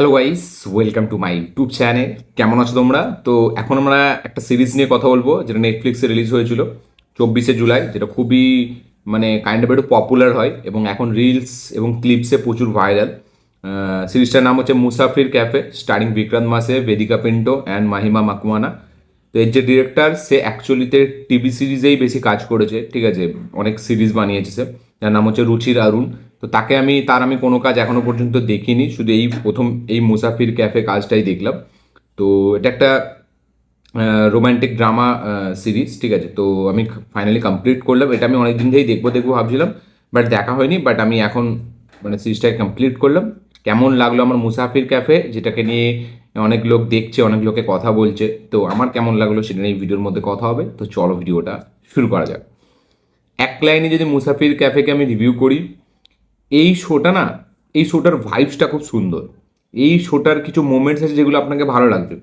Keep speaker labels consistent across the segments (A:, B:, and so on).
A: Hello guys, welcome to my YouTube channel. কেমন আছো তোমরা? তো এখন আমরা একটা সিরিজ নিয়ে কথা বলবো, যেটা নেটফ্লিক্সে রিলিজ হয়েছিল 24শে জুলাই, যেটা খুবই মানে কাইন্ড অফ একটু পপুলার হয় এবং এখন রিলস এবং ক্লিপসে প্রচুর ভাইরাল। সিরিজটার নাম হচ্ছে মুসাফির ক্যাফে, স্টারিং বিক্রান্ত মাসে, বেদিকা পিন্টো অ্যান্ড মাহিমা মাকওয়ানা। তো এর যে ডিরেক্টর, সে অ্যাকচুয়ালিতে টিভি সিরিজেই বেশি কাজ করেছে, ঠিক আছে, অনেক সিরিজ বানিয়েছে সে। যার নাম হচ্ছে রুচির অরুণ। তো তাকে আমি কোনো কাজ এখনো পর্যন্ত দেখিনি, শুধু এই প্রথম এই মুসাফির ক্যাফে কাজটাই দেখলাম। তো এটা একটা রোম্যান্টিক ড্রামা সিরিজ, ঠিক আছে। তো আমি ফাইনালি কমপ্লিট করলাম এটা। আমি অনেক দিন থেকেই দেখবো দেখবো ভাবছিলাম, বাট দেখা হয়নি। বাট আমি এখন মানে সিরিজটাকে কমপ্লিট করলাম। কেমন লাগলো আমার মুসাফির ক্যাফে, যেটাকে নিয়ে অনেক লোক দেখছে, অনেক লোকে কথা বলছে, তো আমার কেমন লাগলো সেটা নিয়ে ভিডিওর মধ্যে কথা হবে। তো চলো ভিডিওটা শুরু করা যাক। এক লাইনে যদি মুসাফির ক্যাফেকে আমি রিভিউ করি, এই শোটা না, এই শোটার ভাইবসটা খুব সুন্দর। এই শোটার কিছু মোমেন্টস আছে যেগুলো আপনাকে ভালো লাগবে।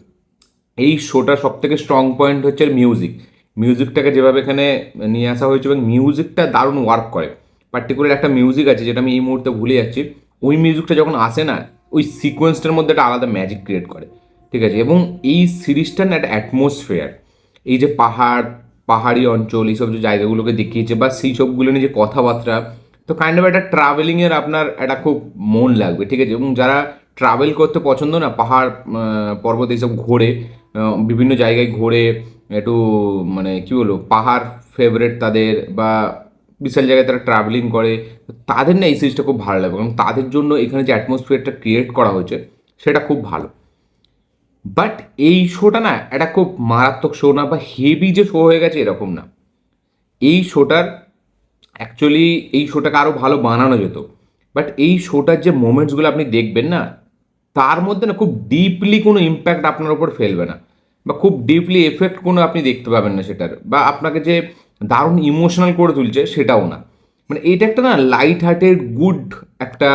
A: এই শোটার সব থেকে স্ট্রং পয়েন্ট হচ্ছে মিউজিক। মিউজিকটাকে যেভাবে এখানে নিয়ে আসা হয়েছে, এবং মিউজিকটা দারুণ ওয়ার্ক করে। পার্টিকুলার একটা মিউজিক আছে যেটা আমি এই মুহূর্তে ভুলে যাচ্ছি। ওই মিউজিকটা যখন আসে না, ওই সিকোয়েন্সটার মধ্যে একটা আলাদা ম্যাজিক ক্রিয়েট করে, ঠিক আছে। এবং এই সিরিজটার না একটা অ্যাটমসফিয়ার, এই যে পাহাড়ি অঞ্চল, এইসব যে জায়গাগুলোকে দেখিয়েছে বা সেই সবগুলো নিয়ে যে কথাবার্তা, তো কাইন্ড অফ একটা ট্রাভেলিংয়ের আপনার একটা খুব মন লাগবে, ঠিক আছে। এবং যারা ট্রাভেল করতে পছন্দ না, পাহাড় পর্বত এইসব ঘোরে, বিভিন্ন জায়গায় ঘোরে, একটু মানে কী বলবো, পাহাড় ফেভারেট তাদের, বা বিশাল জায়গায় তারা ট্রাভেলিং করে, তো তাদের না এই সিরিজটা খুব ভালো লাগবে। কারণ তাদের জন্য এখানে যে অ্যাটমসফিয়ারটা ক্রিয়েট করা হয়েছে সেটা খুব ভালো। বাট এই শোটা না একটা খুব মারাত্মক শো না, বা হেভি যে শো হয়ে গেছে এরকম না। এই শোটার অ্যাকচুয়ালি এই শোটাকে আরও ভালো বানানো যেত। বাট এই শোটার যে মোমেন্টসগুলো আপনি দেখবেন না, তার মধ্যে না খুব ডিপলি কোনো ইম্প্যাক্ট আপনার ওপর ফেলবে না, বা খুব ডিপলি এফেক্ট কোনো আপনি দেখতে পাবেন না সেটার, বা আপনাকে যে দারুণ ইমোশনাল করে তুলছে সেটাও না। মানে এটা একটা না লাইট হার্টেড গুড একটা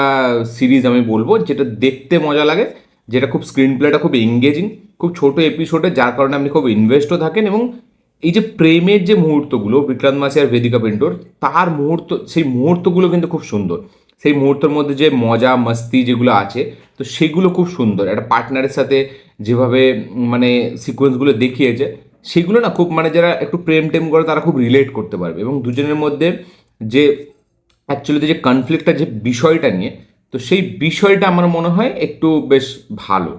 A: সিরিজ আমি বলবো, যেটা দেখতে মজা লাগে, যেটা খুব স্ক্রিন প্লেটা খুব এঙ্গেজিং, খুব ছোট এপিসোডে, যার কারণে আপনি খুব ইনভেস্টও থাকেন। এবং এই যে প্রেমের যে মুহূর্তগুলো বিক্রান্ত মাসি আর বেদিকা পেন্টোর, তার মুহূর্ত, সেই মুহূর্তগুলো কিন্তু খুব সুন্দর। সেই মুহূর্তের মধ্যে যে মজা মাস্তি যেগুলো আছে, তো সেগুলো খুব সুন্দর। একটা পার্টনারের সাথে যেভাবে মানে সিকোয়েন্সগুলো দেখিয়েছে, সেগুলো না খুব মানে যারা একটু প্রেম টেম করে তারা খুব রিলেট করতে পারবে। এবং দুজনের মধ্যে যে অ্যাকচুয়ালিতে যে কনফ্লিক্টটা, যে বিষয়টা নিয়ে, তো সেই বিষয়টা আমার মনে হয় একটু বেশ ভালো।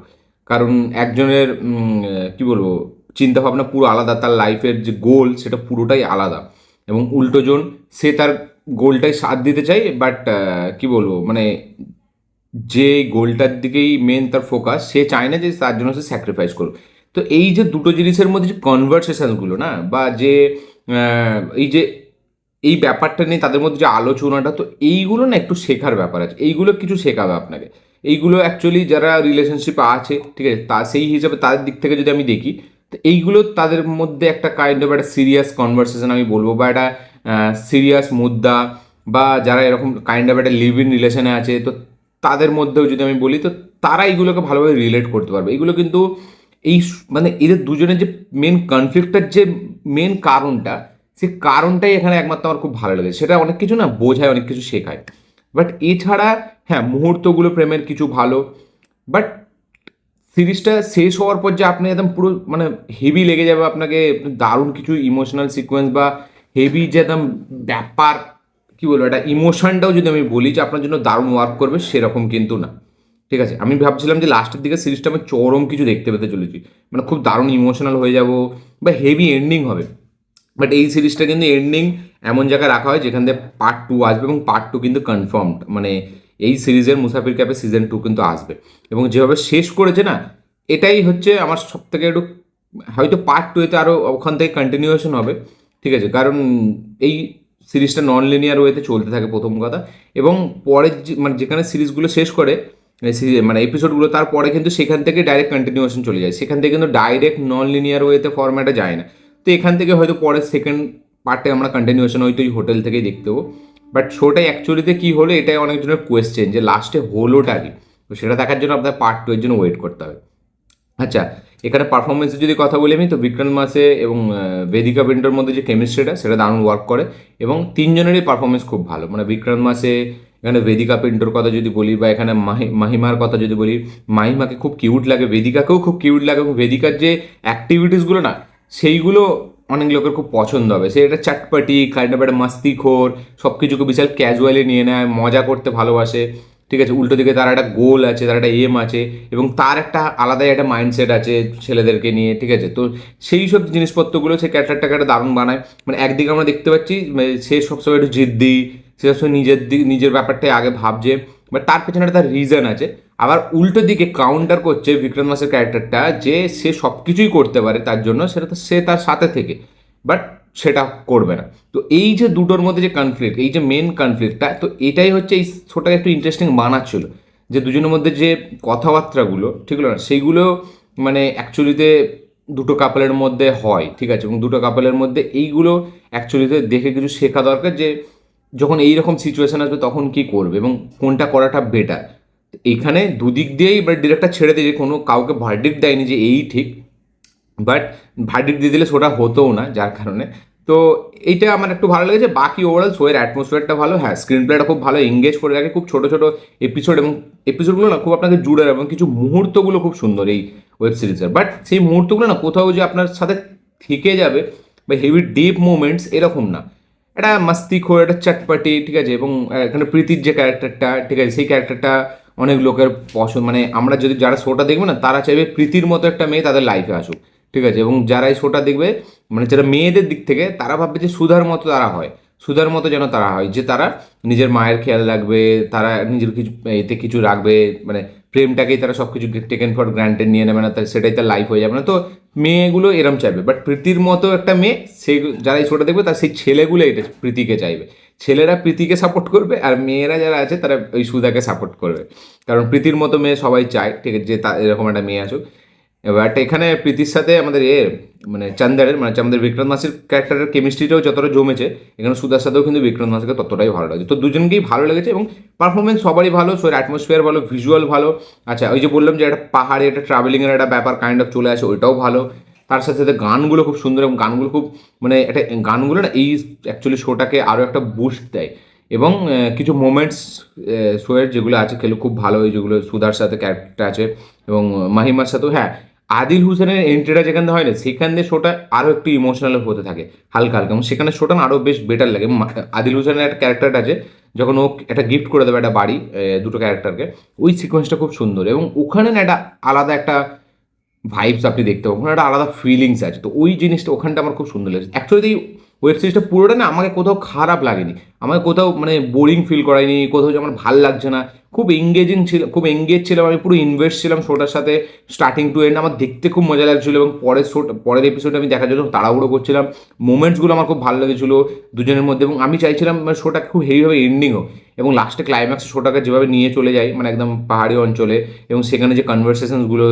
A: কারণ একজনের কি বলবো, চিন্তাভাবনা পুরো আলাদা, তার লাইফের যে গোল সেটা পুরোটাই আলাদা। এবং উল্টোজন, সে তার গোলটাই সাথ দিতে চায়, বাট কি বলবো মানে, যে গোলটার দিকেই মেন তার ফোকাস, সে চায় না যে তার জন্য সে স্যাক্রিফাইস করুক। তো এই যে দুটো জিনিসের মধ্যে যে কনভারসেশনগুলো না, বা যে এই যে এই ব্যাপারটা নিয়ে তাদের মধ্যে যে আলোচনাটা, তো এইগুলো না একটু শেখার ব্যাপার আছে। এইগুলো কিছু শেখাবে আপনাকে। এইগুলো অ্যাকচুয়ালি যারা রিলেশনশিপে আছে, ঠিক আছে, তা সেই হিসাবে তাদের দিক থেকে যদি আমি দেখি, তো এইগুলো তাদের মধ্যে একটা কাইন্ড অফ একটা সিরিয়াস কনভারসেশন আমি বলবো, বা একটা সিরিয়াস মুদ্রা, বা যারা এরকম কাইন্ড অফ একটা লিভ ইন রিলেশনে আছে, তো তাদের মধ্যেও যদি আমি বলি, তো তারা এইগুলোকে ভালোভাবে রিলেট করতে পারবে। এগুলো কিন্তু মানে এদের দুজনের যে মেন কনফ্লিক্টের যে মেন কারণটা, সে কারণটাই এখানে একমাত্র আমার খুব ভালো লেগেছে। সেটা অনেক কিছু না বোঝায়, অনেক কিছু শেখায়। বাট এছাড়া হ্যাঁ, মুহূর্তগুলো প্রেমের কিছু ভালো। বাট সিরিজটা শেষ হওয়ার পর যে আপনি একদম পুরো মানে হেভি লেগে যাবে আপনাকে, দারুণ কিছু ইমোশনাল সিকোয়েন্স, বা হেভি যে একদম ব্যাপার, কি বলবো, একটা ইমোশনটাও যদি আমি বলি যে আপনার জন্য দারুণ ওয়ার্ক করবে, সেরকম কিন্তু না, ঠিক আছে। আমি ভাবছিলাম যে লাস্টের দিকে সিরিজটা আমি চরম কিছু দেখতে পেতে চলেছি, মানে খুব দারুণ ইমোশনাল হয়ে যাব, বা হেভি এন্ডিং হবে। বাট এই সিরিজটা কিন্তু এন্ডিং এমন জায়গায় রাখা হয় যেখান থেকে পার্ট 2 আসবে, এবং পার্ট 2 কিন্তু কনফার্মড। মানে এই সিরিজের মুসাফির ক্যাপে সিজন 2 কিন্তু আসবে। এবং যেভাবে শেষ করেছে না, এটাই হচ্ছে আমার সব থেকে একটু, হয়তো পার্ট 2-তে আরও ওখান থেকে কন্টিনিউয়েশন হবে, ঠিক আছে। কারণ এই সিরিজটা নন লিনিয়ার ওয়েতে চলতে থাকে প্রথম কথা। এবং পরের মানে যেখানে সিরিজগুলো শেষ করে, মানে এপিসোডগুলো, তারপরে কিন্তু সেখান থেকে ডাইরেক্ট কন্টিনিউয়েশন চলে যায়, সেখান থেকে কিন্তু ডাইরেক্ট নন লিনিয়ার ওয়েতে ফরম্যাটে যায় না। তো এখান থেকে হয়তো পরের সেকেন্ড পার্টে আমরা কন্টিনিউয়েশন হয়তো এই হোটেল থেকেই দেখতে পাবো। বাট শোটাই অ্যাকচুয়ালিতে কী হলো, এটাই অনেকজনের কোয়েশ্চেন, যে লাস্টে হলোটা কি। তো সেটা দেখার জন্য আপনার পার্ট 2 এর জন্য ওয়েট করতে হবে। আচ্ছা, এখানে পারফরমেন্সের যদি কথা বলি আমি, তো বিক্রান্ত মাসে এবং বেদিকা পেন্টোর মধ্যে যে কেমিস্ট্রিটা, সেটা দারুণ ওয়ার্ক করে। এবং তিনজনেরই পারফরমেন্স খুব ভালো। মানে বিক্রান্ত মাসে এখানে বেদিকা পিন্টোর কথা যদি বলি বা এখানে মাহিমার কথা যদি বলি, মাহিমাকে খুব কিউট লাগে, বেদিকাকেও খুব কিউট লাগে, এবং বেদিকার যে অ্যাক্টিভিটিসগুলো না সেইগুলো অনেক লোকের খুব পছন্দ হবে। সে একটা চাটপাটি কাইন্ড অফ একটা মাস্তিখোর, সব কিছুকে বিশাল ক্যাজুয়ালি নিয়ে নেয়, মজা করতে ভালোবাসে, ঠিক আছে। উল্টো দিকে তার একটা গোল আছে, তার একটা এম আছে, এবং তার একটা আলাদাই একটা মাইন্ডসেট আছে ছেলেদেরকে নিয়ে, ঠিক আছে। তো সেই সব জিনিসপত্রগুলো সে ক্যারেক্টারটাকে একটা দারুণ বানায়। মানে একদিকে আমরা দেখতে পাচ্ছি সে সবসময় একটু জিদ্দি, সে সবসময় নিজের ব্যাপারটাই আগে ভাবছে, বাট তার পেছনে একটা তার রিজন আছে। আবার উল্টো দিকে কাউন্টার করছে বিক্রম মাসের ক্যারেক্টারটা, যে সে সব কিছুই করতে পারে তার জন্য, সেটা তো সে তার সাথে থেকে, বাট সেটা করবে না। তো এই যে দুটোর মধ্যে যে কনফ্লিক্ট, এই যে মেন কনফ্লিক্টটা, তো এটাই হচ্ছে এই শোটাকে একটু ইন্টারেস্টিং বানাচ্ছিল, যে দুজনের মধ্যে যে কথাবার্তাগুলো, ঠিক না, সেইগুলো মানে অ্যাকচুয়ালিতে দুটো কাপলের মধ্যে হয়, ঠিক আছে। এবং দুটো কাপলের মধ্যে এইগুলো অ্যাকচুয়ালিতে দেখে কিছু শেখা দরকার, যে যখন এইরকম সিচুয়েশন আসবে তখন কি করবে এবং কোনটা করাটা বেটার। এখানে দুদিক দিয়েই এবার ডিরেক্টর ছেড়ে দিয়ে কোনো কাউকে ভার্ডিক্ট দেয়নি যে এই ঠিক, বাট ভার্ডিক্ট দিয়ে দিলে শোটা হতোও না, যার কারণে তো এইটা আমার একটু ভালো লেগেছে। বাকি ওভারঅল শোয়ের অ্যাটমসফিয়ারটা ভালো, হ্যাঁ স্ক্রিন প্লেটা খুব ভালো, এঙ্গেজ করে রাখে, খুব ছোটো ছোটো এপিসোড, এবং এপিসোডগুলো না খুব আপনাকে জুড়ে রাখে, এবং কিছু মুহূর্তগুলো খুব সুন্দর এই ওয়েব সিরিজের। বাট সেই মুহূর্তগুলো না কোথাও যে আপনার সাথে থেকে যাবে বা হেভি ডিপ মুভমেন্টস এরকম না, এটা মাস্তিখোর, একটা চটপাটি, ঠিক আছে। এবং এখানে প্রীতির যে ক্যারেক্টারটা, ঠিক আছে, সেই ক্যারেক্টারটা অনেক লোকের পছন্দ, মানে আমরা যদি যারা শোটা দেখবে না তারা চাইবে প্রীতির মতো একটা মেয়ে তাদের লাইফে আসুক, ঠিক আছে। এবং যারা এই শোটা দেখবে, মানে যারা মেয়েদের দিক থেকে, তারা ভাববে যে সুধার মতো তারা হয়, সুধার মতো যেন তারা হয়, যে তারা নিজের মায়ের খেয়াল রাখবে, তারা নিজের কিছু এতে কিছু রাখবে, মানে প্রেমটাকেই তারা সব কিছু টেকেন ফর গ্রান্টেড নিয়ে নেবে না, সেটাই তার লাইফ হয়ে যাবে না। তো মেয়েগুলো এরম চাইবে, বাট প্রীতির মতো একটা মেয়ে, সেই যারা এই শোটা দেখবে তার সেই ছেলেগুলো এটা প্রীতিকে চাইবে। ছেলেরা প্রীতিকে সাপোর্ট করবে, আর মেয়েরা যারা আছে তারা ওই সুধাকে সাপোর্ট করবে, কারণ প্রীতির মতো মেয়ে সবাই চায়, ঠিক আছে, যে এরকম একটা মেয়ে আসুক। এবার এখানে প্রীতির সাথে আমাদের মানে চন্দারের, মানে আমাদের বিক্রম মাসির ক্যারেক্টারের কেমিস্ট্রিটাও যতটা জমেছে, এখানে সুধার সাথেও কিন্তু বিক্রম মাসিকে ততটাই ভালো লাগে। তো দুজনকেই ভালো লেগেছে, এবং পারফরমেন্স সবারই ভালো, শোয়ের অ্যাটমসফিয়ার ভালো, ভিজুয়াল ভালো। আচ্ছা, ওই যে বললাম যে একটা পাহাড়ে একটা ট্রাভেলিংয়ের একটা ব্যাপার কাইন্ড অফ চলে আসে, ওইটাও ভালো। তার সাথে সাথে গানগুলো খুব সুন্দর, এবং গানগুলো খুব মানে একটা গানগুলো না এই অ্যাকচুয়ালি শোটাকে আরও একটা বুস্ট দেয়। এবং কিছু মোমেন্টস শোয়ের যেগুলো আছে খেলে খুব ভালো, ওই যেগুলো সুধার সাথে ক্যারেক্টার আছে, এবং মাহিমার সাথেও, হ্যাঁ আদিল হুসেনের এন্ট্রিটা যেখানে হয় না, সেখান দিয়ে শোটা আরও একটু ইমোশনাল হতে থাকে হালকা হালকা, এবং সেখানে শোটা না আরও বেশ বেটার লাগে। এবং আদিল হুসেনের একটা ক্যারেক্টার আছে, যখন ও একটা গিফট করে দেবে একটা বাড়ি দুটো ক্যারেক্টারকে, ওই সিকোয়েন্সটা খুব সুন্দর, এবং ওখানে না একটা আলাদা একটা ভাইবস আপনি দেখতে পাবেন, ওখানে একটা আলাদা ফিলিংস আছে। তো ওই জিনিসটা ওখানটা আমার খুব সুন্দর লেগেছে। অ্যাকচুয়ালি এই ওয়েব সিরিজটা পুরোটা না আমাকে কোথাও খারাপ লাগেনি, আমাকে কোথাও মানে বোরিং ফিল করায়নি, কোথাও যে আমার ভাল লাগছে না, খুব এঙ্গেজিং ছিল, খুব এঙ্গেজ ছিলাম, আমি পুরো ইনভেস্ট ছিলাম শোটার সাথে স্টার্টিং টু এন্ড। আমার দেখতে খুব মজা লাগছিলো, এবং পরের এপিসোডে আমি দেখার জন্য তাড়াহুড়ো করছিলাম। মোমেন্টসগুলো আমার খুব ভালো লেগেছিলো দুজনের মধ্যে, এবং আমি চাইছিলাম শোটা খুব হেভিভাবে এন্ডিং হোক, এবং লাস্টে ক্লাইম্যাক্স শোটাকে যেভাবে নিয়ে চলে যায় মানে একদম পাহাড়ি অঞ্চলে, এবং সেখানে যে কনভারসেশনসগুলো,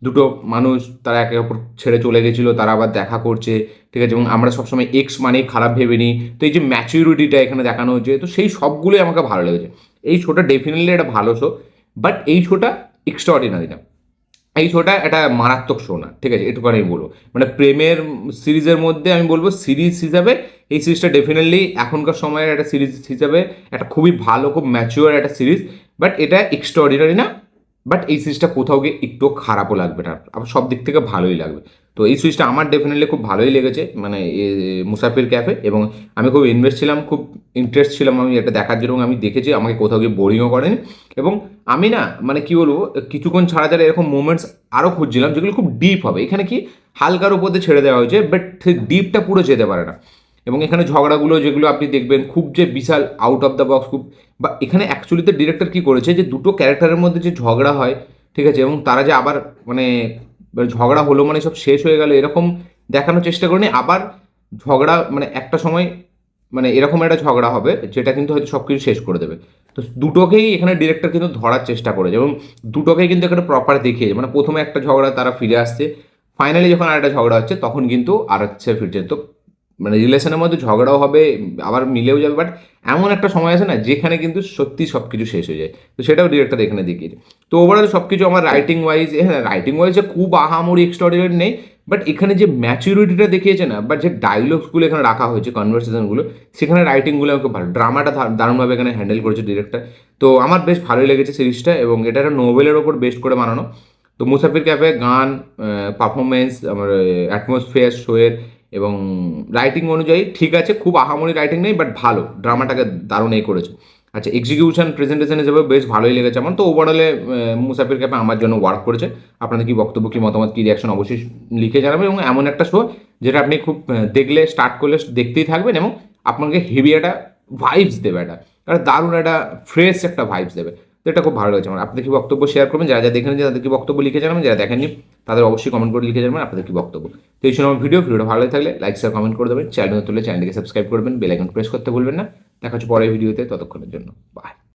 A: দুটো মানুষ তারা একে অপর ছেড়ে চলে গেছিলো, তারা আবার দেখা করছে, ঠিক আছে। এবং আমরা সবসময় এক্স মানেই খারাপ ভেবে নিই, তো এই যে ম্যাচুরিটিটা এখানে দেখানো হচ্ছে, তো সেই সবগুলোই আমাকে ভালো লেগেছে। এই শোটা ডেফিনেটলি একটা ভালো শো, বাট এই শোটা এক্সট্রাঅর্ডিনারি না, এই শোটা একটা মারাত্মক শো না, ঠিক আছে, এটুকু আমি বলবো। মানে প্রেমের সিরিজের মধ্যে আমি বলবো সিরিজ হিসাবে এই সিরিজটা ডেফিনেটলি এখনকার সময়ের একটা সিরিজ হিসাবে একটা খুবই ভালো, খুব ম্যাচিওর একটা সিরিজ, বাট এটা এক্সট্রাঅর্ডিনারি না। বাট এই সিরিজটা কোথাও গিয়ে একটু খারাপও লাগবে না, আবার সব দিক থেকে ভালোই লাগবে। তো এই সিরিজটা আমার ডেফিনেটলি খুব ভালোই লেগেছে, মানে মুসাফির ক্যাফে, এবং আমি খুব ইনভেস্ট ছিলাম, খুব ইন্টারেস্ট ছিলাম আমি এটা দেখার জন্য, এবং আমি দেখেছি, আমাকে কোথাও গিয়ে বোরিংও করেনি। এবং আমি না মানে কি বলবো, কিছুক্ষণ ছাড়া ছাড়া এরকম মোমেন্টস আরও খুঁজছিলাম যেগুলো খুব ডিপ হবে। এখানে কি হালকার উপর দিয়ে ছেড়ে দেওয়া হয়েছে, বাট ডিপটা পুরো যেতে পারে না। এবং এখানে ঝগড়াগুলো যেগুলো আপনি দেখবেন খুব যে বিশাল আউট অফ দ্য বক্স, খুব বা এখানে অ্যাকচুয়ালিতে ডিরেক্টর কী করেছে, যে দুটো ক্যারেক্টারের মধ্যে যে ঝগড়া হয়, ঠিক আছে, এবং তারা যে আবার মানে ঝগড়া হলো মানে সব শেষ হয়ে গেল এরকম দেখানোর চেষ্টা করেনি। আবার ঝগড়া মানে একটা সময় মানে এরকম একটা ঝগড়া হবে যেটা কিন্তু হয়তো সব কিছু শেষ করে দেবে। তো দুটোকেই এখানে ডিরেক্টর কিন্তু ধরার চেষ্টা করেছে, এবং দুটোকেই কিন্তু এখানে প্রপার দেখিয়েছে। মানে প্রথমে একটা ঝগড়া তারা ফিরে আসছে, ফাইনালি যখন আরেকটা ঝগড়া হচ্ছে তখন কিন্তু আর হচ্ছে ফিরছে। তো মানে রিলেশনের মধ্যে ঝগড়াও হবে, আবার মিলেও যাবে, বাট এমন একটা সময় আছে না যেখানে কিন্তু সত্যি সব কিছু শেষ হয়ে যায়। তো সেটাও ডিরেক্টর এখানে দেখিয়েছে। তো ওভারঅল সব কিছু আমার রাইটিং ওয়াইজ, হ্যাঁ রাইটিং ওয়াইজে খুব আহামরি এক্সট্রাঅর্ডিনারি নেই, বাট এখানে যে ম্যাচুরিটিটা দেখিয়েছে না, বা যে ডায়লগসগুলো এখানে রাখা হয়েছে, কনভারসেশনগুলো, সেখানে রাইটিংগুলো আমাকে ভালো, ড্রামাটা দারুণভাবে এখানে হ্যান্ডেল করেছে ডিরেক্টর। তো আমার বেশ ভালোই লেগেছে সিরিজটা, এবং এটা একটা নোভেলের ওপর বেস্ট করে বানানো। তো মুসাফির ক্যাফে গান, পারফরমেন্স, আমার অ্যাটমসফিয়ার শোয়ের এবং রাইটিং অনুযায়ী ঠিক আছে, খুব আহামরি রাইটিং নেই, বাট ভালো, ড্রামাটাকে দারুণ করেছে। আচ্ছা, এক্সিকিউশন প্রেজেন্টেশন হিসেবে বেশ ভালোই লেগেছে আমার। তো ওভারঅলে মুসাফির ক্যাফে আমার জন্য ওয়ার্ক করেছে। আপনাদের কি বক্তব্য, কি মতামত, কি রিয়াকশন অবশ্যই লিখে জানাবেন। এবং এমন একটা শো যেটা আপনি খুব দেখলে, স্টার্ট করলে দেখতেই থাকবেন, এবং আপনাকে হেভি একটা ভাইবস দেবে, একটা দারুণ একটা ফ্রেশ একটা ভাইবস দেবে। তো এটা খুব ভালো লাগছে আমার। আপনাদের কি বক্তব্য শেয়ার করবেন, যারা যারা দেখেন তাদের কি বক্তব্য লিখে জানাবেন, যারা দেখেননি তাদের অবশ্যই কমেন্ট করে লিখে জানাবেন আপনাদের কি বক্তব্য। তো এই সময় ভিডিওটা ভালো থাকলে লাইক শেয়ার কমেন্ট করে দেবেন, চ্যানেল তুলে চ্যানেলটিকে সাবস্ক্রাইব করবেন, বেল আইকন প্রেস করতে ভুলবেন না। দেখা হচ্ছে পরের ভিডিওতে, ততক্ষণের জন্য বাই।